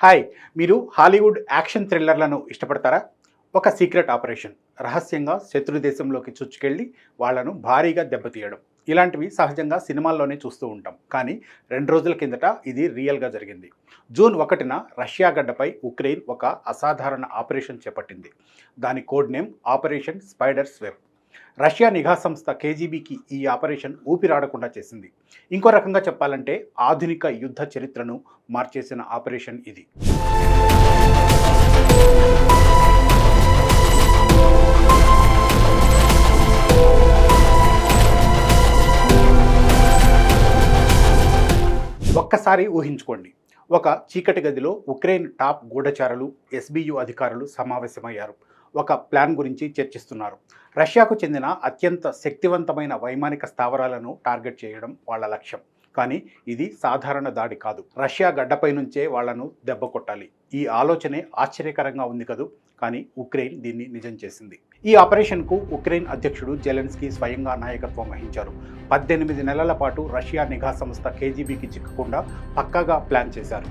Hi! మీరు Hollywood action థ్రిల్లర్‌లను ఇష్టపడతారా? ఒక సీక్రెట్ ఆపరేషన్ రహస్యంగా శత్రు దేశంలోకి చొచ్చుకెళ్ళి వాళ్ళను భారీగా దెబ్బతీయడం. ఇలాంటివి సహజంగా సినిమాల్లోనే చూస్తూ ఉంటాం. కానీ 2 రోజుల కిందట ఇది రియల్‌గా జరిగింది. జూన్ 1న రష్యా గడ్డపై ఉక్రెయిన్ ఒక అసాధారణ ఆపరేషన్ చేపట్టింది. దాని code name operation spiders web. Russia నిఘా సంస్థ కేజీబీకి ఈ ఆపరేషన్ ఊపిరాడకుండా చేసింది. ఇంకో రకంగా చెప్పాలంటే ఆధునిక యుద్ధ చరిత్రను మార్చేసిన ఆపరేషన్ ఇది. ఒక్కసారి ఊహించుకోండి. ఒక చీకటి గదిలో ఉక్రెయిన్ టాప్ గూఢచారులు, ఎస్బీయు అధికారులు సమావేశమయ్యారు. ఒక ప్లాన్ గురించి చర్చిస్తున్నారు. రష్యాకు చెందిన అత్యంత శక్తివంతమైన వైమానిక స్థావరాలను టార్గెట్ చేయడం వాళ్ళ లక్ష్యం. కానీ ఇది సాధారణ దాడి కాదు. రష్యా గడ్డపై నుంచే వాళ్లను దెబ్బ కొట్టాలి. ఈ ఆలోచనే ఆశ్చర్యకరంగా ఉంది కదూ. కానీ ఉక్రెయిన్ దీన్ని నిజం చేసింది. ఈ ఆపరేషన్కు ఉక్రెయిన్ అధ్యక్షుడు జెలెన్స్కీ స్వయంగా నాయకత్వం వహించారు. 18 నెలల పాటు రష్యా నిఘా సంస్థ కేజీబీకి చిక్కకుండా పక్కాగా ప్లాన్ చేశారు.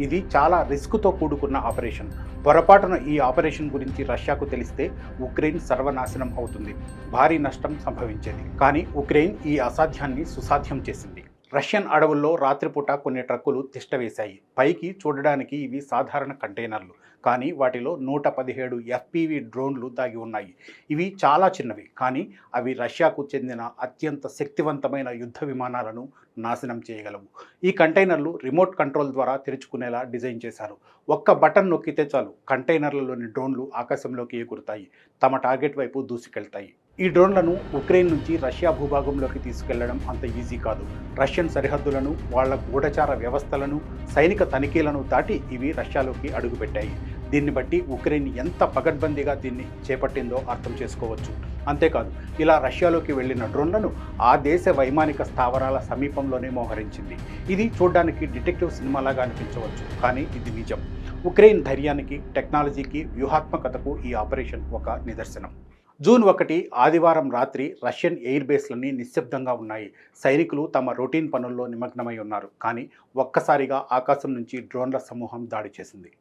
ఇది చాలా రిస్క్తో కూడుకున్న ఆపరేషన్. పొరపాటున ఈ ఆపరేషన్ గురించి రష్యాకు తెలిస్తే ఉక్రెయిన్ సర్వనాశనం అవుతుంది. భారీ నష్టం సంభవించేది. కానీ ఉక్రెయిన్ ఈ అసాధ్యాన్ని సుసాధ్యం చేసింది. రష్యన్ అడవుల్లో రాత్రిపూట కొన్ని ట్రక్కులు తిష్టవేశాయి. పైకి చూడడానికి ఇవి సాధారణ కంటైనర్లు. కానీ వాటిలో 117 ఎఫ్పివి డ్రోన్లు దాగి ఉన్నాయి. ఇవి చాలా చిన్నవి, కానీ అవి రష్యాకు చెందిన అత్యంత శక్తివంతమైన యుద్ధ విమానాలను నాశనం చేయగలవు. ఈ కంటైనర్లు రిమోట్ కంట్రోల్ ద్వారా తెరుచుకునేలా డిజైన్ చేశారు. ఒక్క బటన్ నొక్కితే చాలు, కంటైనర్లలోని డ్రోన్లు ఆకాశంలోకి ఎగురుతాయి, తమ టార్గెట్ వైపు దూసుకెళ్తాయి. ఈ డ్రోన్లను ఉక్రెయిన్ నుంచి రష్యా భూభాగంలోకి తీసుకెళ్లడం అంత ఈజీ కాదు. రష్యన్ సరిహద్దులను, వాళ్ల గూఢచార వ్యవస్థలను, సైనిక తనిఖీలను దాటి ఇవి రష్యాలోకి అడుగుపెట్టాయి. దీన్ని బట్టి ఉక్రెయిన్ ఎంత పకడ్బందీగా దీన్ని చేపట్టిందో అర్థం చేసుకోవచ్చు. అంతేకాదు, ఇలా రష్యాలోకి వెళ్లిన డ్రోన్లను ఆ దేశ వైమానిక స్థావరాల సమీపంలోనే మోహరించింది. ఇది చూడ్డానికి డిటెక్టివ్ సినిమాలాగా అనిపించవచ్చు, కానీ ఇది నిజం. ఉక్రెయిన్ ధైర్యానికి, టెక్నాలజీకి, వ్యూహాత్మకతకు ఈ ఆపరేషన్ ఒక నిదర్శనం. జూన్ 1 ఆదివారం రాత్రి రష్యన్ ఎయిర్ బేస్లన్నీ నిశ్శబ్దంగా ఉన్నాయి. సైనికులు తమ రొటీన్ పనుల్లో నిమగ్నమై ఉన్నారు. కానీ ఒక్కసారిగా ఆకాశం నుంచి డ్రోన్ల సమూహం దాడి చేసింది.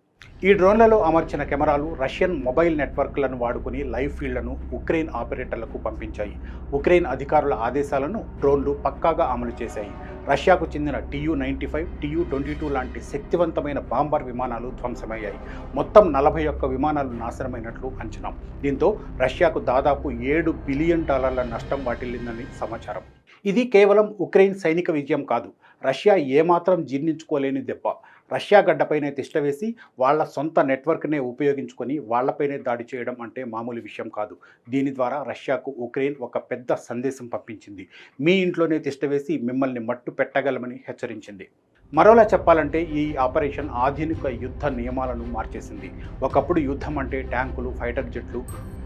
ఈ డ్రోన్లలో అమర్చిన కెమెరాలు రష్యన్ మొబైల్ నెట్వర్క్లను వాడుకుని లైవ్ ఫీల్డ్లను ఉక్రెయిన్ ఆపరేటర్లకు పంపించాయి. ఉక్రెయిన్ అధికారుల ఆదేశాలను డ్రోన్లు పక్కాగా అమలు చేశాయి. రష్యాకు చెందిన TU-95, TU-22 లాంటి శక్తివంతమైన బాంబర్ విమానాలు ధ్వంసమయ్యాయి. మొత్తం 41 విమానాలు నాశనమైనట్లు అంచనా. దీంతో రష్యాకు దాదాపు $7 బిలియన్ నష్టం వాటిల్లిందని సమాచారం. ఇది కేవలం ఉక్రెయిన్ సైనిక విజయం కాదు, రష్యా ఏమాత్రం జీర్ణించుకోలేని దెబ్బ. రష్యా గడ్డపైనే తిష్టవేసి వాళ్ళ సొంత నెట్వర్క్నే ఉపయోగించుకొని వాళ్లపైనే దాడి చేయడం అంటే మామూలు విషయం కాదు. దీని ద్వారా రష్యాకు ఉక్రెయిన్ ఒక పెద్ద సందేశం పంపించింది. మీ ఇంట్లోనే తిష్టవేసి మిమ్మల్ని మట్టు పెట్టగలమని హెచ్చరించింది. మరోలా చెప్పాలంటే ఈ ఆపరేషన్ ఆధునిక యుద్ధ నియమాలను మార్చేసింది. ఒకప్పుడు యుద్ధం అంటే ట్యాంకులు, ఫైటర్ జెట్లు,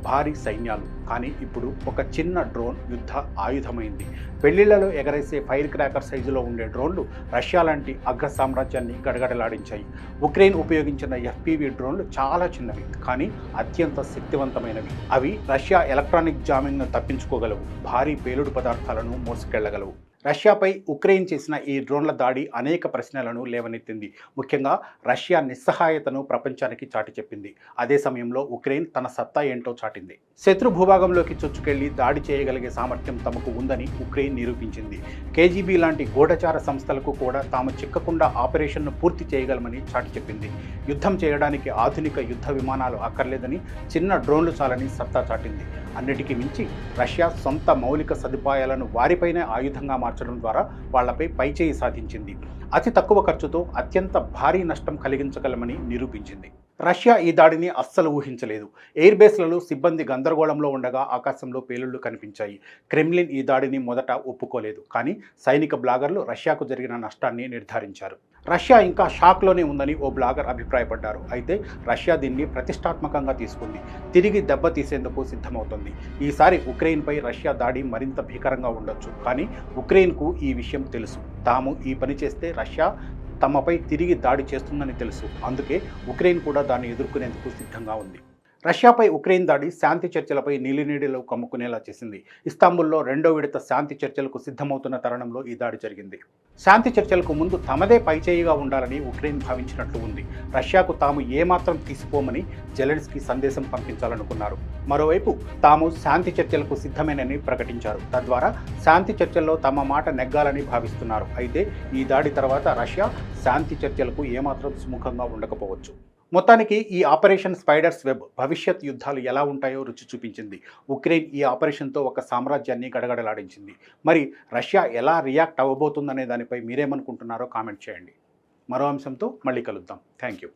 భారీ సైన్యాలు. కానీ ఇప్పుడు ఒక చిన్న డ్రోన్ యుద్ధ ఆయుధమైంది. పెళ్లిళ్లలో ఎగరేసే ఫైర్ క్రాకర్ సైజులో ఉండే డ్రోన్లు రష్యా లాంటి అగ్ర సామ్రాజ్యాన్ని గడగడలాడించాయి. ఉక్రెయిన్ ఉపయోగించిన ఎఫ్పివి డ్రోన్లు చాలా చిన్నవి, కానీ అత్యంత శక్తివంతమైనవి. అవి రష్యా ఎలక్ట్రానిక్ జామింగ్ను తప్పించుకోగలవు, భారీ పేలుడు పదార్థాలను మోసుకెళ్లగలవు. రష్యాపై ఉక్రెయిన్ చేసిన ఈ డ్రోన్ల దాడి అనేక ప్రశ్నలను లేవనెత్తింది. ముఖ్యంగా రష్యా నిస్సహాయతను ప్రపంచానికి చాటి చెప్పింది. అదే సమయంలో ఉక్రెయిన్ తన సత్తా ఏంటో చాటింది. శత్రు భూభాగంలోకి చొచ్చుకెళ్లి దాడి చేయగలిగే సామర్థ్యం తమకు ఉందని ఉక్రెయిన్ నిరూపించింది. కేజీబీ లాంటి గూఢచార సంస్థలకు కూడా తాము చిక్కకుండా ఆపరేషన్ను పూర్తి చేయగలమని చాటి చెప్పింది. యుద్ధం చేయడానికి ఆధునిక యుద్ధ విమానాలు అక్కర్లేదని, చిన్న డ్రోన్లు చాలని సత్తా చాటింది. అన్నిటికీ మించి రష్యా సొంత మౌలిక సదుపాయాలను వారిపైనే ఆయుధంగా మార్చడం ద్వారా వాళ్లపై పైచేయి సాధించింది. అతి తక్కువ ఖర్చుతో అత్యంత భారీ నష్టం కలిగించగలమని నిరూపించింది. రష్యా ఈ దాడిని అస్సలు ఊహించలేదు. ఎయిర్ బేస్లలో సిబ్బంది గందరగోళంలో ఉండగా ఆకాశంలో పేలుళ్లు కనిపించాయి. క్రెమ్లిన్ ఈ దాడిని మొదట ఒప్పుకోలేదు. కానీ సైనిక బ్లాగర్లు రష్యాకు జరిగిన నష్టాన్ని నిర్ధారించారు. రష్యా ఇంకా షాక్లోనే ఉందని ఓ బ్లాగర్ అభిప్రాయపడ్డారు. అయితే రష్యా దీన్ని ప్రతిష్టాత్మకంగా తీసుకుంది. తిరిగి దెబ్బతీసేందుకు సిద్ధమవుతుంది. ఈసారి ఉక్రెయిన్పై రష్యా దాడి మరింత భీకరంగా ఉండొచ్చు. కానీ ఉక్రెయిన్కు ఈ విషయం తెలుసు. తాము ఈ పని చేస్తే రష్యా తమపై తిరిగి దాడి చేస్తుందని తెలుసు. అందుకే ఉక్రెయిన్ కూడా దాన్ని ఎదుర్కొనేందుకు సిద్ధంగా ఉంది. రష్యాపై ఉక్రెయిన్ దాడి శాంతి చర్చలపై నీలినీడలో కమ్ముకునేలా చేసింది. ఇస్తాంబుల్లో రెండో విడత శాంతి చర్చలకు సిద్ధమవుతున్న తరుణంలో ఈ దాడి జరిగింది. శాంతి చర్చలకు ముందు తమదే పైచేయిగా ఉండాలని ఉక్రెయిన్ భావించినట్లు ఉంది. రష్యాకు తాము ఏమాత్రం తీసిపోమని జెలెన్స్కీ సందేశం పంపించాలనుకున్నారు. మరోవైపు తాము శాంతి చర్చలకు సిద్ధమేనని ప్రకటించారు. తద్వారా శాంతి చర్చల్లో తమ మాట నెగ్గాలని భావిస్తున్నారు. అయితే ఈ దాడి తర్వాత రష్యా శాంతి చర్చలకు ఏమాత్రం సుముఖంగా ఉండకపోవచ్చు. మొత్తానికి ఈ ఆపరేషన్ స్పైడర్స్ వెబ్ భవిష్యత్ యుద్ధాలు ఎలా ఉంటాయో రుచి చూపించింది. ఉక్రెయిన్ ఈ ఆపరేషన్తో ఒక సామ్రాజ్యాన్ని గడగడలాడించింది. మరి రష్యా ఎలా రియాక్ట్ అవ్వబోతుందనే దానిపై మీరేమనుకుంటున్నారో కామెంట్ చేయండి. మరో అంశంతో మళ్ళీ కలుద్దాం. Thank you.